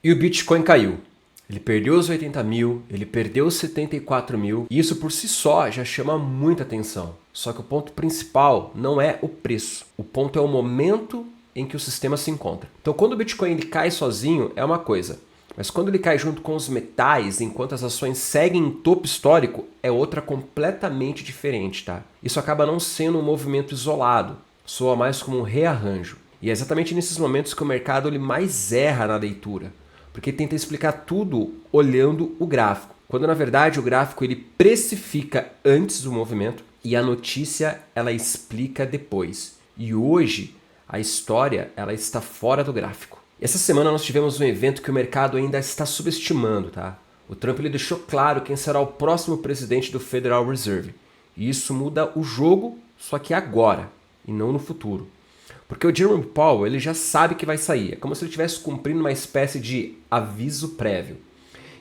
E o Bitcoin caiu. Ele perdeu os 80 mil, ele perdeu os 74 mil, e isso por si só já chama muita atenção. Só que o ponto principal não é o preço, o ponto é o momento em que o sistema se encontra. Então quando o Bitcoin ele cai sozinho é uma coisa, mas quando ele cai junto com os metais, enquanto as ações seguem em topo histórico, é outra completamente diferente, tá? Isso acaba não sendo um movimento isolado, soa mais como um rearranjo. E é exatamente nesses momentos que o mercado ele mais erra na leitura, porque tenta explicar tudo olhando o gráfico, quando na verdade o gráfico ele precifica antes do movimento e a notícia ela explica depois. E hoje a história ela está fora do gráfico. Essa semana nós tivemos um evento que o mercado ainda está subestimando, tá? O Trump ele deixou claro quem será o próximo presidente do Federal Reserve. E isso muda o jogo, só que agora e não no futuro. Porque o Jerome Powell ele já sabe que vai sair. É como se ele estivesse cumprindo uma espécie de aviso prévio.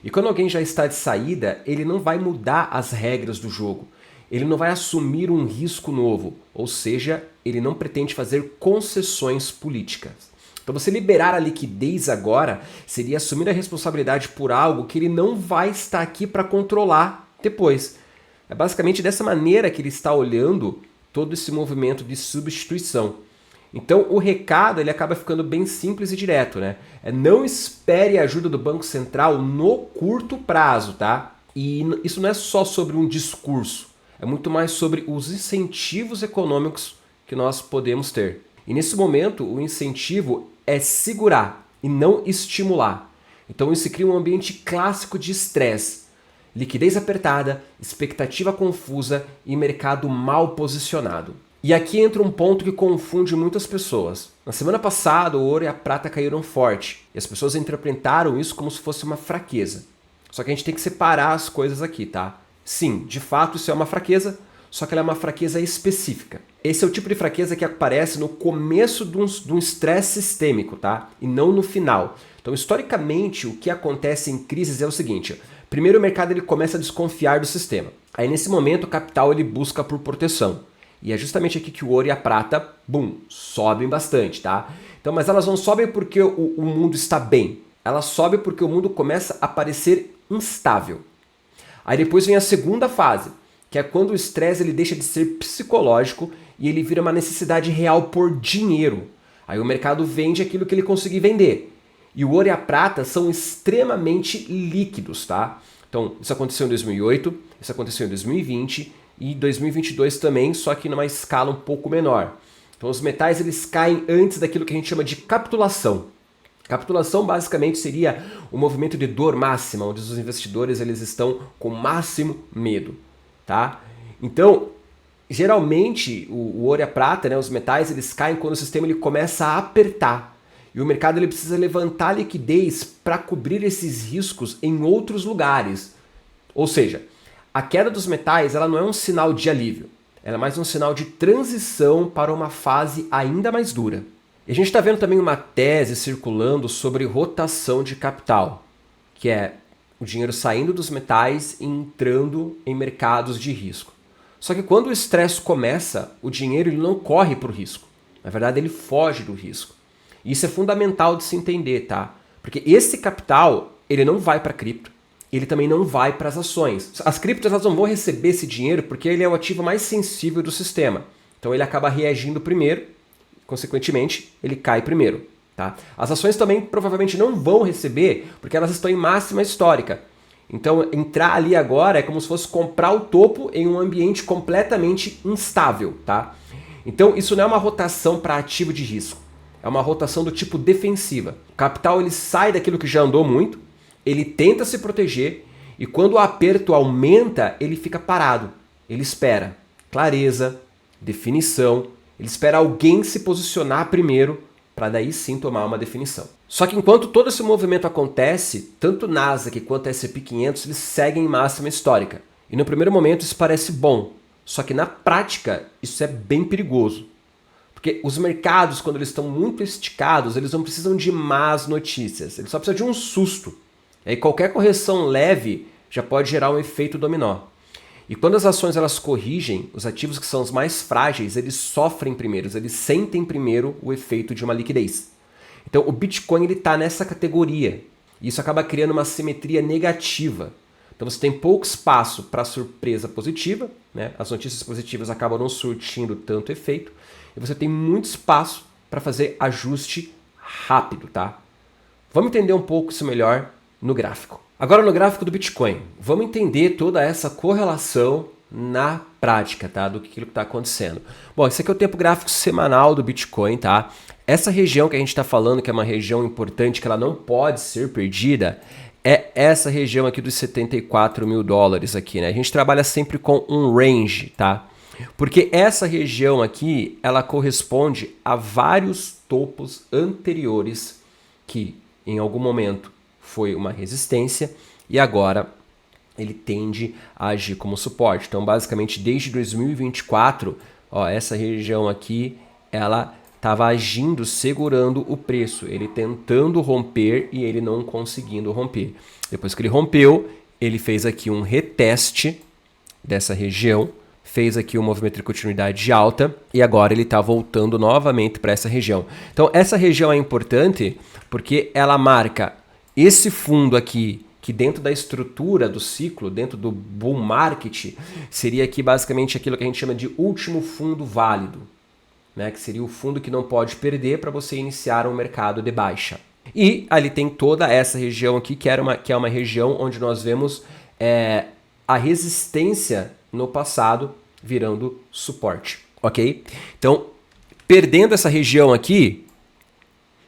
E quando alguém já está de saída, ele não vai mudar as regras do jogo. Ele não vai assumir um risco novo. Ou seja, ele não pretende fazer concessões políticas. Então você liberar a liquidez agora seria assumir a responsabilidade por algo que ele não vai estar aqui para controlar depois. É basicamente dessa maneira que ele está olhando todo esse movimento de substituição. Então o recado ele acaba ficando bem simples e direto, né? Não espere a ajuda do Banco Central no curto prazo, tá? E isso não é só sobre um discurso, é muito mais sobre os incentivos econômicos que nós podemos ter. E nesse momento o incentivo é segurar e não estimular. Então isso cria um ambiente clássico de estresse. Liquidez apertada, expectativa confusa e mercado mal posicionado. E aqui entra um ponto que confunde muitas pessoas. Na semana passada, o ouro e a prata caíram forte, e as pessoas interpretaram isso como se fosse uma fraqueza. Só que a gente tem que separar as coisas aqui, tá? Sim, de fato isso é uma fraqueza, só que ela é uma fraqueza específica. Esse é o tipo de fraqueza que aparece no começo de um estresse sistêmico, tá? E não no final. Então, historicamente, o que acontece em crises é o seguinte: primeiro o mercado ele começa a desconfiar do sistema. Aí nesse momento o capital ele busca por proteção. E é justamente aqui que o ouro e a prata, sobem bastante, tá? Então, mas elas não sobem porque o mundo está bem. Elas sobem porque o mundo começa a parecer instável. Aí depois vem a segunda fase, que é quando o estresse ele deixa de ser psicológico e ele vira uma necessidade real por dinheiro. Aí o mercado vende aquilo que ele conseguir vender. E o ouro e a prata são extremamente líquidos, tá? Então, isso aconteceu em 2008, isso aconteceu em 2020 e 2022 também, só que numa escala um pouco menor. Então os metais eles caem antes daquilo que a gente chama de capitulação. Capitulação basicamente seria o movimento de dor máxima, onde os investidores eles estão com máximo medo, tá? Então, geralmente o ouro e a prata, né, os metais eles caem quando o sistema ele começa a apertar. E o mercado ele precisa levantar liquidez para cobrir esses riscos em outros lugares. Ou seja, a queda dos metais ela não é um sinal de alívio, ela é mais um sinal de transição para uma fase ainda mais dura. E a gente está vendo também uma tese circulando sobre rotação de capital, que é o dinheiro saindo dos metais e entrando em mercados de risco. Só que quando o estresse começa, o dinheiro ele não corre para o risco. Na verdade, ele foge do risco. E isso é fundamental de se entender, tá? Porque esse capital ele não vai para cripto. Ele também não vai para as ações. As criptos elas não vão receber esse dinheiro porque ele é o ativo mais sensível do sistema. Então ele acaba reagindo primeiro, consequentemente ele cai primeiro. Tá? As ações também provavelmente não vão receber porque elas estão em máxima histórica. Então entrar ali agora é como se fosse comprar o topo em um ambiente completamente instável. Tá? Então isso não é uma rotação para ativo de risco. É uma rotação do tipo defensiva. O capital ele sai daquilo que já andou muito, ele tenta se proteger e quando o aperto aumenta, ele fica parado. Ele espera clareza, definição, ele espera alguém se posicionar primeiro para daí sim tomar uma definição. Só que enquanto todo esse movimento acontece, tanto o Nasdaq quanto o S&P 500 eles seguem em máxima histórica. E no primeiro momento isso parece bom, só que na prática isso é bem perigoso. Porque os mercados, quando eles estão muito esticados, eles não precisam de más notícias, eles só precisam de um susto. E aí qualquer correção leve já pode gerar um efeito dominó. E quando as ações elas corrigem, os ativos que são os mais frágeis, eles sofrem primeiro, eles sentem primeiro o efeito de uma liquidez. Então o Bitcoin está nessa categoria. Isso acaba criando uma simetria negativa. Então você tem pouco espaço para surpresa positiva, né? As notícias positivas acabam não surtindo tanto efeito, e você tem muito espaço para fazer ajuste rápido, tá? Vamos entender um pouco isso melhor no gráfico. Agora no gráfico do Bitcoin, vamos entender toda essa correlação na prática, tá? Do que está acontecendo. Bom, esse aqui é o tempo gráfico semanal do Bitcoin, tá? Essa região que a gente está falando, que é uma região importante, que ela não pode ser perdida, é essa região aqui dos 74 mil dólares aqui, né? A gente trabalha sempre com um range, tá? Porque essa região aqui, ela corresponde a vários topos anteriores que, em algum momento, foi uma resistência e agora ele tende a agir como suporte. Então, basicamente, desde 2024, ó, essa região aqui, ela estava agindo, segurando o preço, ele tentando romper e ele não conseguindo romper. Depois que ele rompeu, ele fez aqui um reteste dessa região, fez aqui um movimento de continuidade de alta e agora ele está voltando novamente para essa região. Então, essa região é importante porque ela marca esse fundo aqui, que dentro da estrutura do ciclo, dentro do bull market, seria aqui basicamente aquilo que a gente chama de último fundo válido, né? Que seria o fundo que não pode perder para você iniciar um mercado de baixa. E ali tem toda essa região aqui, que é uma região onde nós vemos a resistência no passado virando suporte, ok? Então, perdendo essa região aqui,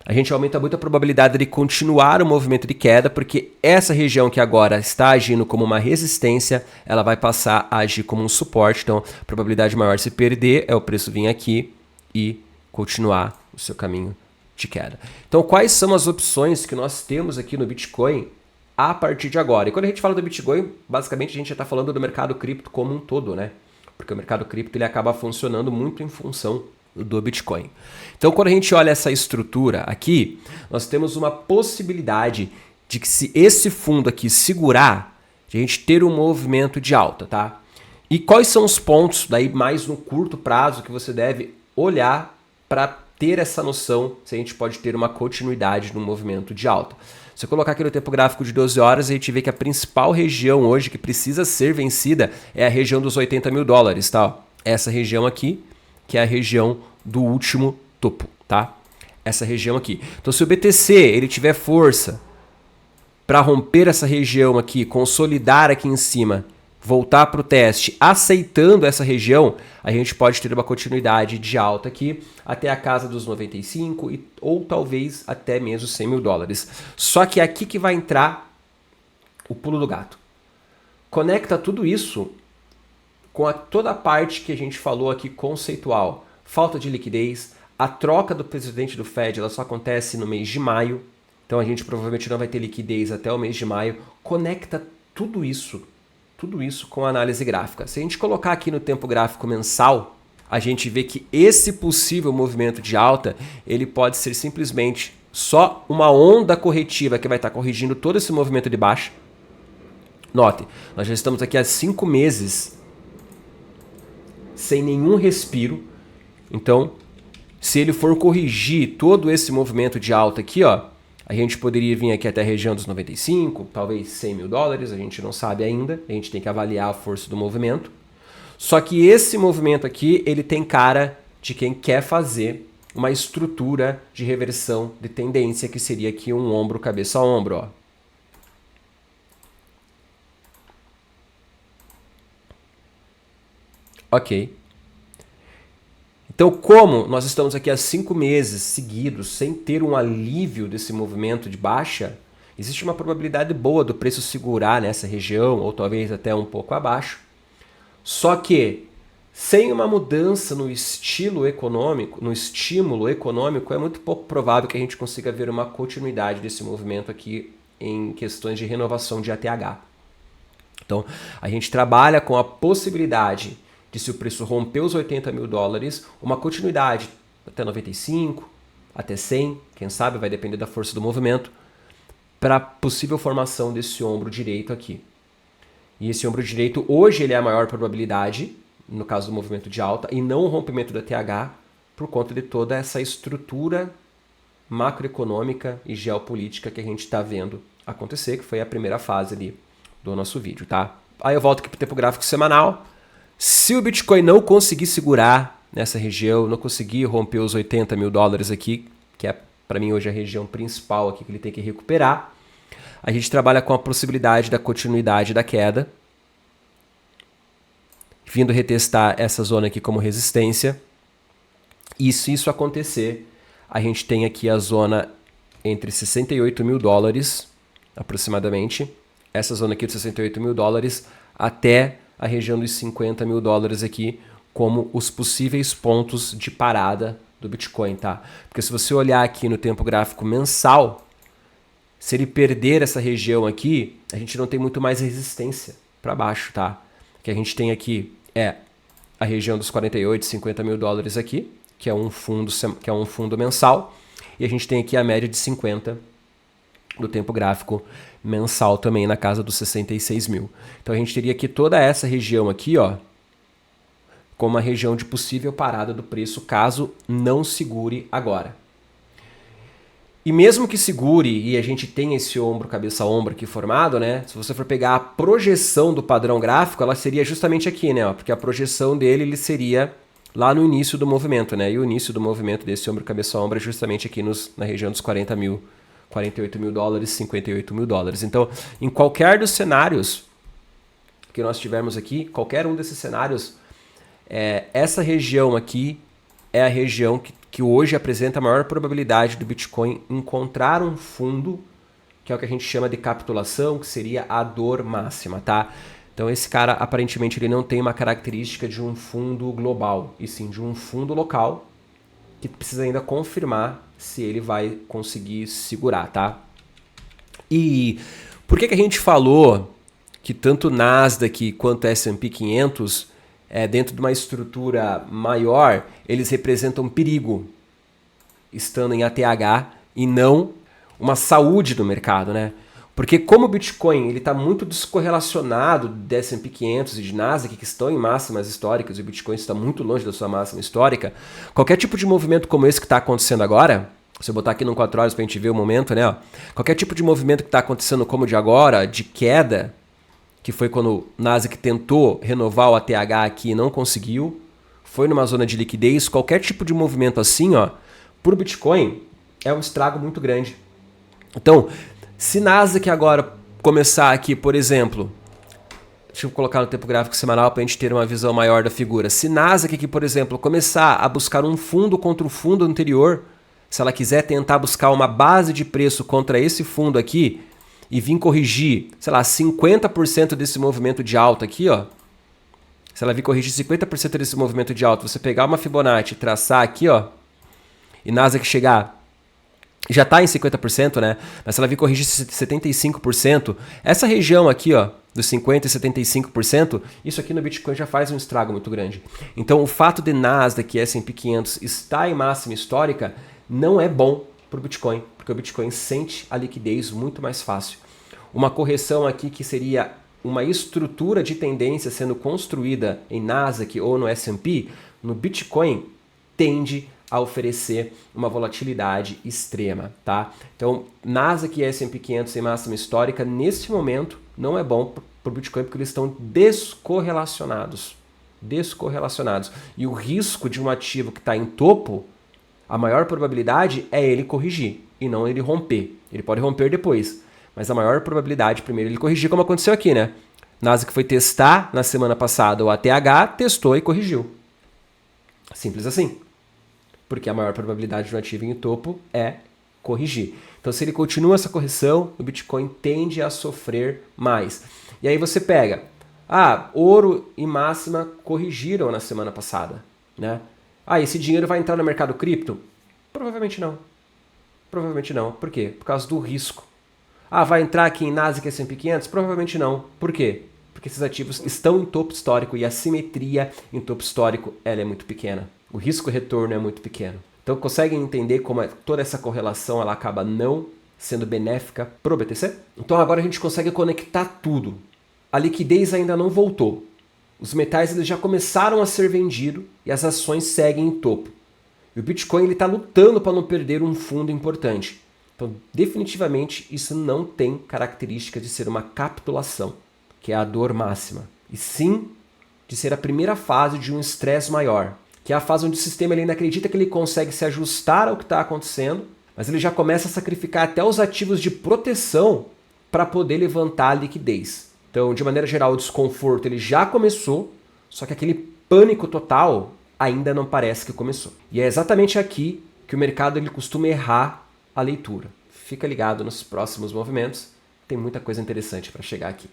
a gente aumenta muito a probabilidade de continuar o movimento de queda, porque essa região que agora está agindo como uma resistência, ela vai passar a agir como um suporte. Então, a probabilidade maior de se perder é o preço vir aqui e continuar o seu caminho de queda. Então, quais são as opções que nós temos aqui no Bitcoin a partir de agora? E quando a gente fala do Bitcoin, basicamente a gente já está falando do mercado cripto como um todo, né? Porque o mercado cripto ele acaba funcionando muito em função do Bitcoin. Então, quando a gente olha essa estrutura aqui, nós temos uma possibilidade de que, se esse fundo aqui segurar, de a gente ter um movimento de alta, tá? E quais são os pontos, daí mais no curto prazo, que você deve olhar para ter essa noção se a gente pode ter uma continuidade no movimento de alta? Se eu colocar aqui no tempo gráfico de 12 horas, a gente vê que a principal região hoje que precisa ser vencida é a região dos 80 mil dólares, tá? Essa região aqui, que é a região do último topo, tá? Essa região aqui. Então, se o BTC ele tiver força para romper essa região aqui, consolidar aqui em cima, voltar para o teste, aceitando essa região, a gente pode ter uma continuidade de alta aqui até a casa dos 95 ou talvez até mesmo 100 mil dólares. Só que é aqui que vai entrar o pulo do gato. Conecta tudo isso com toda a parte que a gente falou aqui conceitual. Falta de liquidez, a troca do presidente do Fed ela só acontece no mês de maio, então a gente provavelmente não vai ter liquidez até o mês de maio. Conecta tudo isso com a análise gráfica. Se a gente colocar aqui no tempo gráfico mensal, a gente vê que esse possível movimento de alta, ele pode ser simplesmente só uma onda corretiva que vai estar corrigindo todo esse movimento de baixa. Note, nós já estamos aqui há 5 meses sem nenhum respiro. Então, se ele for corrigir todo esse movimento de alta aqui, ó, a gente poderia vir aqui até a região dos 95, talvez 100 mil dólares, a gente não sabe ainda, a gente tem que avaliar a força do movimento. Só que esse movimento aqui, ele tem cara de quem quer fazer uma estrutura de reversão de tendência, que seria aqui um ombro, cabeça a ombro, ó. Ok. Então, como nós estamos aqui há 5 meses seguidos sem ter um alívio desse movimento de baixa, existe uma probabilidade boa do preço segurar nessa região, ou talvez até um pouco abaixo. Só que, sem uma mudança no estilo econômico, no estímulo econômico, é muito pouco provável que a gente consiga ver uma continuidade desse movimento aqui em questões de renovação de ATH. Então, a gente trabalha com a possibilidade de, se o preço romper os 80 mil dólares, uma continuidade até 95, até 100, quem sabe, vai depender da força do movimento, para a possível formação desse ombro direito aqui. E esse ombro direito, hoje, ele é a maior probabilidade, no caso do movimento de alta, e não o rompimento da TH, por conta de toda essa estrutura macroeconômica e geopolítica que a gente está vendo acontecer, que foi a primeira fase ali do nosso vídeo, tá? Aí eu volto aqui para o tempo gráfico semanal. Se o Bitcoin não conseguir segurar nessa região, não conseguir romper os 80 mil dólares aqui, que é para mim hoje a região principal aqui que ele tem que recuperar, a gente trabalha com a possibilidade da continuidade da queda, vindo retestar essa zona aqui como resistência. E se isso acontecer, a gente tem aqui a zona entre 68 mil dólares, aproximadamente, essa zona aqui de 68 mil dólares, até a região dos 50 mil dólares aqui, como os possíveis pontos de parada do Bitcoin, tá? Porque se você olhar aqui no tempo gráfico mensal, se ele perder essa região aqui, a gente não tem muito mais resistência para baixo, tá? O que a gente tem aqui é a região dos 48, 50 mil dólares aqui, que é um fundo mensal, e a gente tem aqui a média de 50 do tempo gráfico mensal também na casa dos 66 mil. Então a gente teria aqui toda essa região aqui, ó, como uma região de possível parada do preço, caso não segure agora. E mesmo que segure e a gente tenha esse ombro, cabeça-ombro aqui formado, né? Se você for pegar a projeção do padrão gráfico, ela seria justamente aqui, né? Porque a projeção dele ele seria lá no início do movimento, né? E o início do movimento desse ombro, cabeça-ombro é justamente aqui na região dos 40 mil, 48 mil dólares, 58 mil dólares. Então, em qualquer dos cenários que nós tivermos aqui, qualquer um desses cenários, essa região aqui é a região que hoje apresenta a maior probabilidade do Bitcoin encontrar um fundo, que é o que a gente chama de capitulação, que seria a dor máxima, tá? Então esse cara, aparentemente, ele não tem uma característica de um fundo global, e sim de um fundo local, que precisa ainda confirmar se ele vai conseguir segurar, tá? E por que a gente falou que tanto o Nasdaq quanto o S&P 500, dentro de uma estrutura maior, eles representam perigo, estando em ATH, e não uma saúde do mercado, né? Porque como o Bitcoin está muito descorrelacionado do S&P 500 e de Nasdaq, que estão em máximas históricas, e o Bitcoin está muito longe da sua máxima histórica, qualquer tipo de movimento como esse que está acontecendo agora, se eu botar aqui no 4 horas para a gente ver o momento, né? Ó, qualquer tipo de movimento que está acontecendo como o de agora, de queda, que foi quando o Nasdaq tentou renovar o ATH aqui e não conseguiu, foi numa zona de liquidez, qualquer tipo de movimento assim, ó, para o Bitcoin é um estrago muito grande. Então, se Nasdaq agora começar aqui, por exemplo, deixa eu colocar no tempo gráfico semanal para a gente ter uma visão maior da figura. Se Nasdaq aqui, por exemplo, começar a buscar um fundo contra o fundo anterior, se ela quiser tentar buscar uma base de preço contra esse fundo aqui e vir corrigir, sei lá, 50% desse movimento de alta aqui, ó. Se ela vir corrigir 50% desse movimento de alta, você pegar uma Fibonacci e traçar aqui, ó, e Nasdaq chegar, já está em 50%, né? Mas se ela vir corrigir 75%, essa região aqui, ó, dos 50% e 75%, isso aqui no Bitcoin já faz um estrago muito grande. Então, o fato de Nasdaq e S&P 500 estar em máxima histórica não é bom para o Bitcoin, porque o Bitcoin sente a liquidez muito mais fácil. Uma correção aqui que seria uma estrutura de tendência sendo construída em Nasdaq ou no S&P, no Bitcoin tende a oferecer uma volatilidade extrema, tá? Então, Nasdaq e S&P 500 em máxima histórica, nesse momento, não é bom para o Bitcoin porque eles estão descorrelacionados. E o risco de um ativo que está em topo, a maior probabilidade é ele corrigir e não ele romper. Ele pode romper depois, mas a maior probabilidade primeiro ele corrigir, como aconteceu aqui, né? Nasdaq foi testar na semana passada o ATH, testou e corrigiu. Simples assim. Porque a maior probabilidade de um ativo em topo é corrigir. Então, se ele continua essa correção, o Bitcoin tende a sofrer mais. E aí você pega, ouro e máxima corrigiram na semana passada, né? Esse dinheiro vai entrar no mercado cripto? Provavelmente não. Provavelmente não. Por quê? Por causa do risco. Vai entrar aqui em Nasdaq e S&P 500? Provavelmente não. Por quê? Porque esses ativos estão em topo histórico e a simetria em topo histórico ela é muito pequena. O risco-retorno é muito pequeno. Então, conseguem entender como toda essa correlação ela acaba não sendo benéfica para o BTC? Então, agora a gente consegue conectar tudo. A liquidez ainda não voltou. Os metais eles já começaram a ser vendidos e as ações seguem em topo. E o Bitcoin está lutando para não perder um fundo importante. Então, definitivamente, isso não tem característica de ser uma capitulação, que é a dor máxima, e sim de ser a primeira fase de um estresse maior, que é a fase onde o sistema ele ainda acredita que ele consegue se ajustar ao que está acontecendo, mas ele já começa a sacrificar até os ativos de proteção para poder levantar a liquidez. Então, de maneira geral, o desconforto ele já começou, só que aquele pânico total ainda não parece que começou. E é exatamente aqui que o mercado ele costuma errar a leitura. Fica ligado nos próximos movimentos, tem muita coisa interessante para chegar aqui.